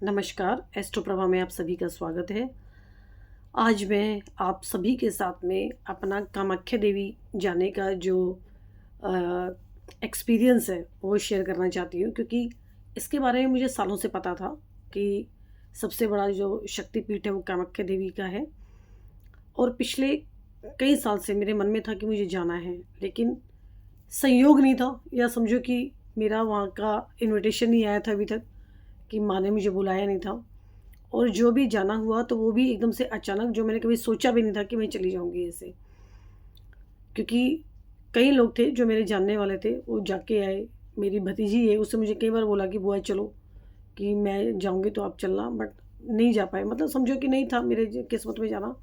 नमस्कार, एस्ट्रो प्रभा में आप सभी का स्वागत है। आज मैं आप सभी के साथ में अपना कामाख्या देवी जाने का जो एक्सपीरियंस है वो शेयर करना चाहती हूँ, क्योंकि इसके बारे में मुझे सालों से पता था कि सबसे बड़ा जो शक्तिपीठ है वो कामाख्या देवी का है। और पिछले कई साल से मेरे मन में था कि मुझे जाना है, लेकिन संयोग नहीं था, या समझो कि मेरा वहाँ का इनविटेशन नहीं आया था अभी तक, कि माँ ने मुझे बुलाया नहीं था। और जो भी जाना हुआ तो वो भी एकदम से अचानक, जो मैंने कभी सोचा भी नहीं था कि मैं चली जाऊँगी ऐसे। क्योंकि कई लोग थे जो मेरे जानने वाले थे, वो जाके आए। मेरी भतीजी है, उसने मुझे कई बार बोला कि बुआ चलो, कि मैं जाऊँगी तो आप चलना, बट नहीं जा पाए। मतलब समझो कि नहीं था मेरे किस्मत में जाना।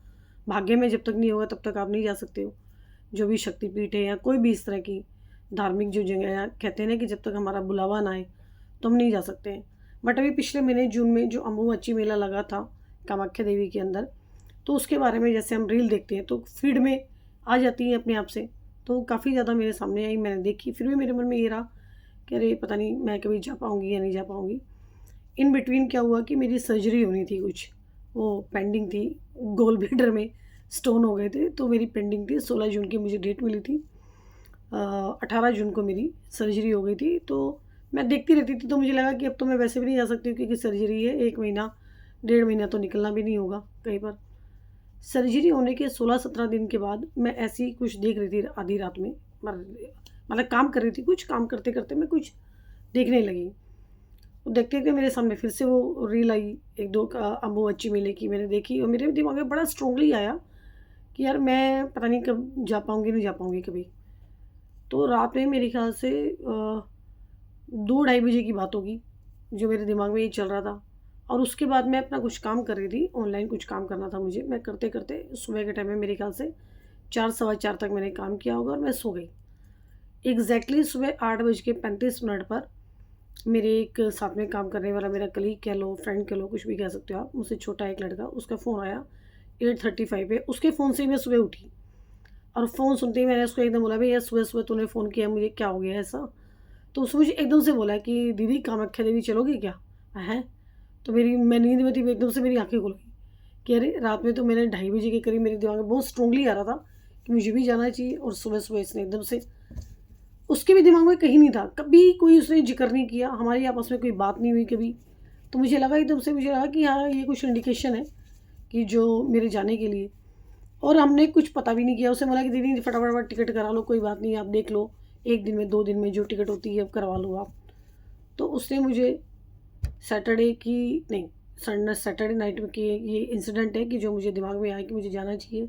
भाग्य में जब तक नहीं होगा तब तक आप नहीं जा सकते हो। जो भी शक्तिपीठ है या कोई भी इस तरह की धार्मिक जो जगह है, कहते हैं ना कि जब तक हमारा बुलावा ना आए तो हम नहीं जा सकते हैं। बट अभी पिछले महीने जून में जो अम्बुबाची मेला लगा था कामाख्या देवी के अंदर, तो उसके बारे में जैसे हम रील देखते हैं तो फीड में आ जाती है अपने आप से। तो काफ़ी ज़्यादा मेरे सामने आई, मैंने देखी, फिर भी मेरे मन में ये रहा कि अरे पता नहीं मैं कभी जा पाऊँगी या नहीं जा पाऊँगी। इन बिटवीन क्या हुआ कि मेरी सर्जरी होनी थी कुछ, वो पेंडिंग थी। गोल ब्लैडर में स्टोन हो गए थे, तो मेरी पेंडिंग थी। 16 जून की मुझे डेट मिली थी। 18 जून को मेरी सर्जरी हो गई थी। तो मैं देखती रहती थी, तो मुझे लगा कि अब तो मैं वैसे भी नहीं जा सकती हूँ, क्योंकि सर्जरी है। 1 महीना, डेढ़ महीना तो निकलना भी नहीं होगा कई बार। सर्जरी होने के 16-17 दिन के बाद मैं ऐसे ही कुछ देख रही थी आधी रात में। मतलब काम कर रही थी, कुछ काम करते-करते मैं कुछ देखने लगी। तो देखते-देखते मेरे सामने फिर से वो रील आई, 1-2 का अम्बुबाची मेले की मैंने देखी, और मेरे दिमाग में बड़ा स्ट्रांगली आया कि यार मैं पता नहीं कब जा पाऊँगी, नहीं जा पाऊँगी कभी। तो रात में मेरे ख़्याल से 2 ढाई बजे की बात होगी, जो मेरे दिमाग में ये चल रहा था। और उसके बाद मैं अपना कुछ काम कर रही थी, ऑनलाइन कुछ काम करना था मुझे। मैं करते-करते सुबह के टाइम में मेरे ख़्याल से 4 सवा 4 तक मैंने काम किया होगा और मैं सो गई। एग्ज़ैक्टली सुबह 8 बज के 35 मिनट पर मेरे एक साथ में काम करने वाला, मेरा कलीग कह लो, फ्रेंड कह लो, कुछ भी कह सकते हो आप, मुझसे छोटा एक लड़का, उसका फ़ोन आया 8:35 पे। उसके फ़ोन से ही मैं सुबह उठी, और फ़ोन सुनते ही मैंने उसको एकदम बोला, भई यार सुबह-सुबह तूने फ़ोन किया मुझे, क्या हो गया ऐसा? तो उसने मुझे एकदम से बोला कि दीदी कामाख्या देवी चलोगी क्या? हैं? तो मैं नींद में थी, एकदम से मेरी आँखें खुल गई कि अरे! रात में तो मैंने ढाई बजे के करीब मेरे दिमाग में बहुत स्ट्रांगली आ रहा था कि मुझे भी जाना चाहिए, और सुबह-सुबह इसने एकदम से, उसके भी दिमाग में कहीं नहीं था, कभी कोई उसने ज़िक्र नहीं किया, हमारी आपस में कोई बात नहीं हुई कभी। तो मुझे लगा, एकदम से मुझे लगा कि हाँ, ये कुछ इंडिकेशन है कि जो मेरे जाने के लिए। और हमने कुछ पता भी नहीं किया। उसने बोला कि दीदी फटाफट टिकट करा लो, कोई बात नहीं, आप देख लो, 1 दिन में 2 दिन में जो टिकट होती है अब करवा लो आप। तो उसने मुझे सैटरडे की नहीं, सैटरडे नाइट में की ये इंसिडेंट है कि जो मुझे दिमाग में आया कि मुझे जाना चाहिए।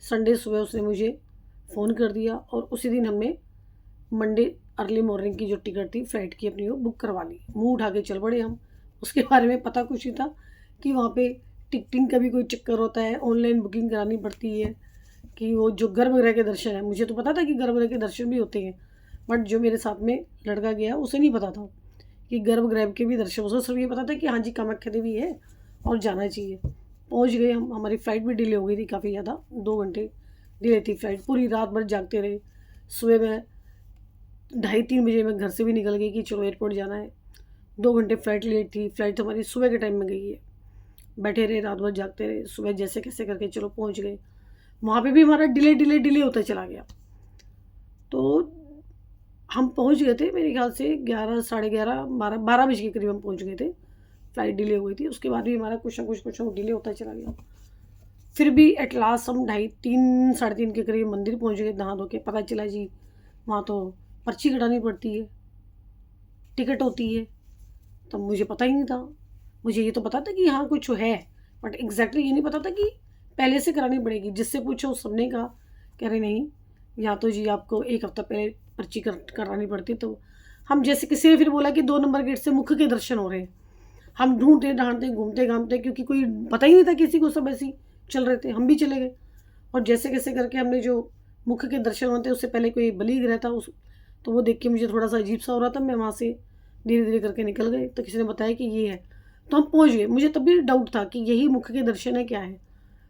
संडे सुबह उसने मुझे फ़ोन कर दिया, और उसी दिन हमने मंडे अर्ली मॉर्निंग की जो टिकट थी फ्लाइट की अपनी, वो बुक करवा ली। मुँह उठा के चल पड़े हम। उसके बारे में पता कुछ नहीं था कि वहाँ पे टिकटिंग का भी कोई चक्कर होता है, ऑनलाइन बुकिंग करानी पड़ती है, कि वो जो गर्भगृह के दर्शन है, मुझे तो पता था कि गर्भगृह के दर्शन भी होते हैं, बट जो मेरे साथ में लड़का गया उसे नहीं पता था कि गर्भगृह के भी दर्शन। उसे सिर्फ ये पता था कि हाँ जी कामाख्या देवी है और जाना चाहिए। पहुँच गए हम। हमारी फ़्लाइट भी डिले हो गई थी काफ़ी ज़्यादा, 2 घंटे डिले थी फ़्लाइट। पूरी रात भर जागते रहे। सुबह में 2:30-3 बजे मैं घर से भी निकल गई कि चलो एयरपोर्ट जाना है। 2 घंटे फ़्लाइट लेट थी। फ़्लाइट हमारी सुबह के टाइम में गई है। बैठे रहे, रात भर जागते रहे। सुबह जैसे कैसे करके चलो पहुँच गए। वहाँ पे भी हमारा डिले होता चला गया। तो हम पहुँच गए थे मेरे ख़्याल से 11, साढ़े 11, 12 बजे के करीब हम पहुँच गए थे। फ़्लाइट डिले हो गई थी। उसके बाद भी हमारा कुछ ना कुछ डिले होता चला गया। फिर भी एट लास्ट हम ढाई 3, साढ़े 3 के करीब मंदिर पहुँच गए नहा धो के। पता चला जी वहाँ तो पर्ची कटानी पड़ती है, टिकट होती है। तब मुझे पता ही नहीं था। मुझे ये तो पता था कि हाँ कुछ है, बट एग्ज़ैक्टली ये नहीं पता था कि पहले से करानी पड़ेगी। जिससे पूछो सबने कहा, कह रहे नहीं, यहाँ तो जी आपको 1 हफ़्ता पहले पर्ची करानी पड़ती है। तो हम, जैसे किसी ने फिर बोला कि 2 नंबर गेट से मुख्य के दर्शन हो रहे हैं। हम ढूँढते-ढाँढते, घूमते-घामते, क्योंकि कोई पता ही नहीं था किसी को, सब ऐसे ही चल रहे थे। हम भी चले गए, और जैसे-कैसे करके हमने जो मुख्य के दर्शन होते हैं उससे पहले कोई बलिगृह था उस, तो वो देख के मुझे थोड़ा-सा अजीब-सा हो रहा था। मैं वहाँ से धीरे-धीरे करके निकल गए, तो किसी ने बताया कि ये है। तो हम पहुँच गए। मुझे तब भी डाउट था कि यही मुख्य के दर्शन है, क्या है?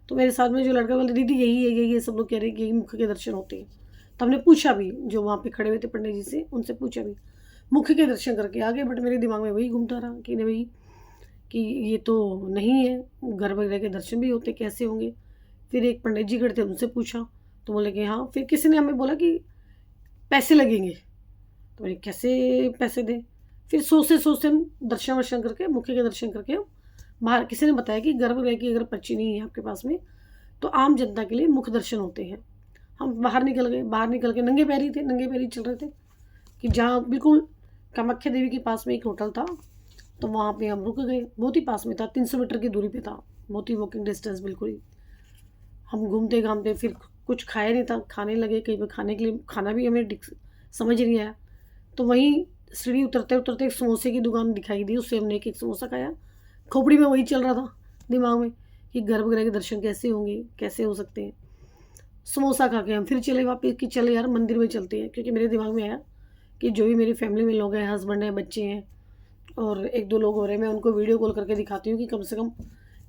तो मेरे साथ में जो लड़का बोला, दीदी यही है, सब लोग कह रहे हैं कि यही मुख्य के दर्शन होते हैं। तो हमने पूछा भी, जो वहाँ पे खड़े हुए थे पंडित जी से, उनसे पूछा भी। मुख्य के दर्शन करके आ गए, बट मेरे दिमाग में वही घूमता रहा कि नहीं भई, कि ये तो नहीं है, गर्भगृह के दर्शन भी होते, कैसे होंगे। फिर एक पंडित जी खड़े थे, उनसे पूछा तो बोले कि हाँ। फिर किसी ने हमें बोला कि पैसे लगेंगे, तो बोले कैसे पैसे दें। फिर सोचते सोचते हम दर्शन वर्शन करके, मुख्य के दर्शन करके हम बाहर, किसी ने बताया कि गर्भगृह की अगर पर्ची नहीं है आपके पास में तो आम जनता के लिए मुख्य दर्शन होते हैं। हम बाहर निकल गए, बाहर निकल के नंगे पैरी थे, नंगे पैरी चल रहे थे कि जहाँ बिल्कुल कामाख्या देवी के पास में एक होटल था, तो वहाँ पे हम रुक गए। बहुत ही पास में था, 300 मीटर की दूरी पे था, बहुत ही वॉकिंग डिस्टेंस बिल्कुल ही। हम घूमते घामते फिर कुछ खाया नहीं था, खाने लगे कहीं पे, खाने के लिए खाना भी हमें समझ नहीं आया। तो वहीं सीढ़ी उतरते उतरते एक समोसे की दुकान दिखाई दी, उससे हमने एक समोसा खाया। खोपड़ी में वही चल रहा था दिमाग में कि गर्भगृह के दर्शन कैसे होंगे, कैसे हो सकते हैं। समोसा खा के हम फिर चले वापस कि चले यार मंदिर में चलते हैं, क्योंकि मेरे दिमाग में आया कि जो भी मेरी फैमिली में लोग हैं, हस्बैंड हैं, बच्चे हैं और एक दो लोग हो रहे हैं, मैं उनको वीडियो कॉल करके दिखाती हूँ कि कम से कम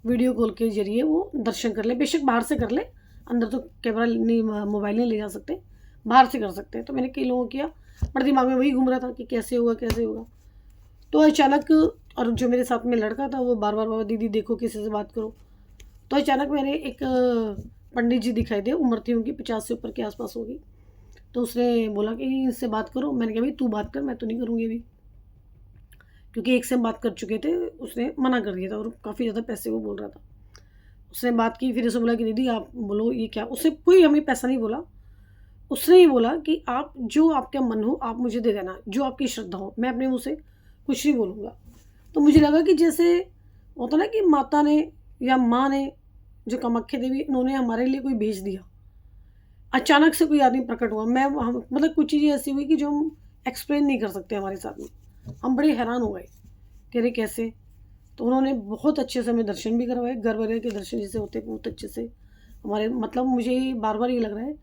वीडियो कॉल के जरिए वो दर्शन कर ले। बेशक बाहर से कर ले, अंदर तो कैमरा नहीं, मोबाइल नहीं ले जा सकते, बाहर से कर सकते हैं। तो मैंने कई लोगों को किया, पर दिमाग में वही घूम रहा था कि कैसे होगा कैसे होगा। तो अचानक, और जो मेरे साथ में लड़का था वो बार बार बाबा दीदी देखो किसी से बात करो। तो अचानक मैंने एक पंडित जी दिखाई दे, उम्र थी उनकी 50 से ऊपर के आसपास होगी। तो उसने बोला कि इनसे बात करो। मैंने कहा भाई तू बात कर, मैं तो नहीं करूँगी अभी, क्योंकि एक से हम बात कर चुके थे, उसने मना कर दिया था और काफ़ी ज़्यादा पैसे वो बोल रहा था। उसने बात की, फिर उसे बोला कि दीदी आप बोलो ये क्या। उसने कोई हमें पैसा नहीं बोला, उसने ही बोला कि आप जो आपका मन हो आप मुझे दे देना, जो आपकी श्रद्धा हो, मैं अपने मुँह से कुछ नहीं बोलूँगा। तो मुझे लगा कि जैसे होता ना कि माता ने या माँ ने, जो कामाख्या देवी, उन्होंने हमारे लिए कोई भेज दिया। अचानक से कोई आदमी प्रकट हुआ, मैं हम मतलब कुछ चीज़ें ऐसी हुई कि जो हम एक्सप्लेन नहीं कर सकते हमारे साथ में। हम बड़े हैरान हो गए कि अरे कैसे। तो उन्होंने बहुत अच्छे से हमें दर्शन भी करवाए, गर्भगृह के दर्शन जैसे होते हैं बहुत अच्छे से हमारे। मतलब मुझे बार बार ये लग रहा है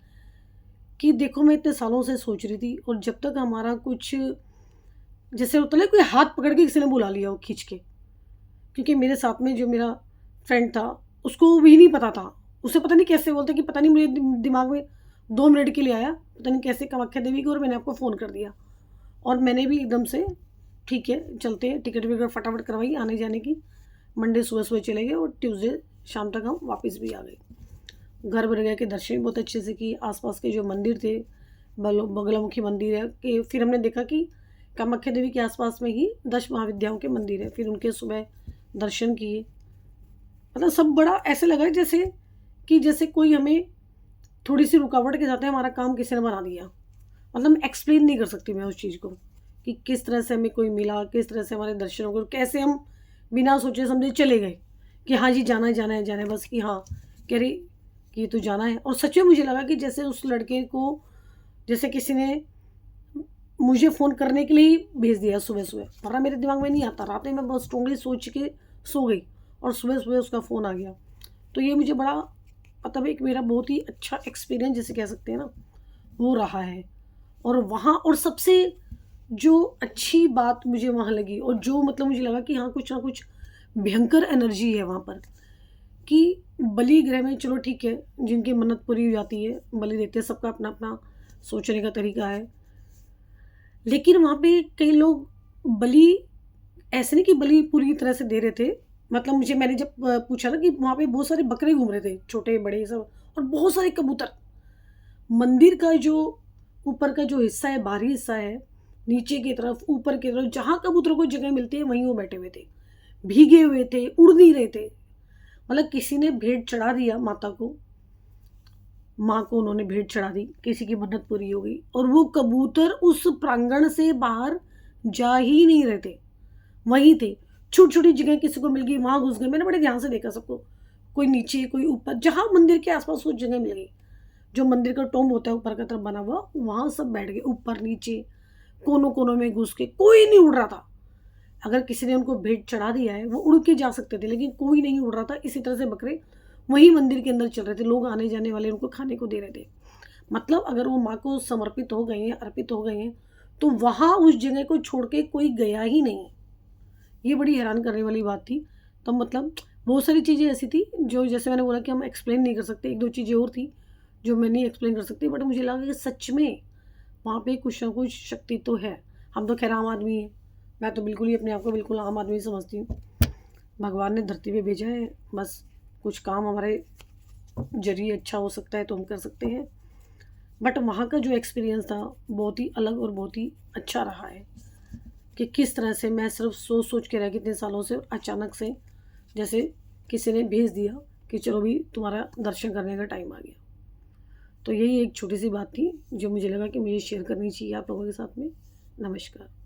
कि देखो मैं इतने सालों से सोच रही थी, और जब तक हमारा कुछ, जैसे होता है कोई हाथ पकड़ के किसी ने बुला लिया हो खींच के। क्योंकि मेरे साथ में जो मेरा फ्रेंड था, उसको भी नहीं पता था, उसे पता नहीं कैसे बोलते कि पता नहीं मेरे दिमाग में 2 मिनट के लिए आया, पता नहीं कैसे कामाख्या देवी को, और मैंने आपको फ़ोन कर दिया। और मैंने भी एकदम से ठीक है चलते हैं, टिकट विकट फटाफट करवाई आने जाने की। मंडे सुबह सुबह चले गए और ट्यूसडे शाम तक हम वापस भी आ गए। गर्भगृह के दर्शन भी बहुत अच्छे से किए। आसपास के जो मंदिर थे, बगलामुखी मंदिर है, कि फिर हमने देखा कि कामाख्या देवी के आसपास में ही 10 महाविद्याओं के मंदिर है, फिर उनके सुबह दर्शन किए। मतलब सब बड़ा ऐसे लगा जैसे कि जैसे कोई हमें थोड़ी सी रुकावट के साथ है हमारा काम किसी ने बना दिया। मतलब मैं एक्सप्लेन नहीं कर सकती मैं उस चीज़ को कि किस तरह से हमें कोई मिला, किस तरह से हमारे दर्शन हो गए, कैसे हम बिना सोचे समझे चले गए कि हाँ जी जाना है जाना है जाना है, बस कि हाँ कह रही कि ये तो जाना है। और सच में मुझे लगा कि जैसे उस लड़के को, जैसे किसी ने मुझे फ़ोन करने के लिए ही भेज दिया सुबह सुबह, वरना मेरे दिमाग में नहीं आता। रात में मैं बहुत स्ट्रांगली सोच के सो गई और सुबह सुबह उसका फ़ोन आ गया। तो ये मुझे बड़ा, मतलब एक मेरा बहुत ही अच्छा एक्सपीरियंस जिसे कह सकते हैं ना, वो रहा है। और वहाँ, और सबसे जो अच्छी बात मुझे वहाँ लगी, और जो मतलब मुझे लगा कि हाँ कुछ ना कुछ भयंकर एनर्जी है वहाँ पर, कि बलि गृह में चलो ठीक है, जिनकी मन्नत पूरी हो जाती है बलि देते हैं, सबका अपना अपना सोचने का तरीका है। लेकिन वहाँ पे कई लोग बलि, ऐसे नहीं कि बलि पूरी तरह से दे रहे थे। मतलब मैंने जब पूछा ना कि वहाँ पे बहुत सारे बकरे घूम रहे थे, छोटे बड़े सब, और बहुत सारे कबूतर। मंदिर का जो ऊपर का जो हिस्सा है, बाहरी हिस्सा है, नीचे की तरफ ऊपर की तरफ जहाँ कबूतरों को जगह मिलती है वहीं वो बैठे हुए थे, भीगे हुए थे, उड़ नहीं रहे थे। मतलब किसी ने भेंट चढ़ा दिया माता को, माँ को उन्होंने भेंट चढ़ा दी, किसी की मन्नत पूरी हो गई, और वो कबूतर उस प्रांगण से बाहर जा ही नहीं रहे थे, वहीं थे। छोटी छोटी जगह किसी को मिल गई वहाँ घुस गए। मैंने बड़े ध्यान से देखा सबको, कोई नीचे कोई ऊपर, जहाँ मंदिर के आसपास कुछ जगह मिल गई, जो मंदिर का टॉम्ब होता है ऊपर की तरफ बना हुआ, वहाँ सब बैठ गए, ऊपर नीचे कोनों कोनों में घुस के। कोई नहीं उड़ रहा था। अगर किसी ने उनको भेंट चढ़ा दिया है वो उड़ के जा सकते थे, लेकिन कोई नहीं उड़ रहा था। इसी तरह से बकरे वहीं मंदिर के अंदर चल रहे थे, लोग आने जाने वाले उनको खाने को दे रहे थे। मतलब अगर वो माँ को समर्पित हो गए हैं, अर्पित हो गए हैं, तो वहाँ उस जगह को छोड़ के कोई गया ही नहीं। ये बड़ी हैरान करने वाली बात थी। तो मतलब बहुत सारी चीज़ें ऐसी थी जो, जैसे मैंने बोला कि हम एक्सप्लेन नहीं कर सकते। एक दो चीज़ें और थी जो मैं नहीं एक्सप्लेन कर सकती, बट मुझे लगा कि सच में वहाँ पे कुछ ना कुछ शक्ति तो है। हम तो खैर आम आदमी हैं, मैं तो बिल्कुल ही अपने आप को बिल्कुल आम आदमी समझती हूँ। भगवान ने धरती पे भेजा है, बस कुछ काम हमारे जरिए अच्छा हो सकता है तो हम कर सकते हैं। बट वहाँ का जो एक्सपीरियंस था बहुत ही अलग और बहुत ही अच्छा रहा है कि किस तरह से मैं सिर्फ सोच सोच के रह गई इतने सालों से, और अचानक से जैसे किसी ने भेज दिया कि चलो भी तुम्हारा दर्शन करने का टाइम आ गया। तो यही एक छोटी सी बात थी जो मुझे लगा कि मुझे शेयर करनी चाहिए आप लोगों के साथ में। नमस्कार।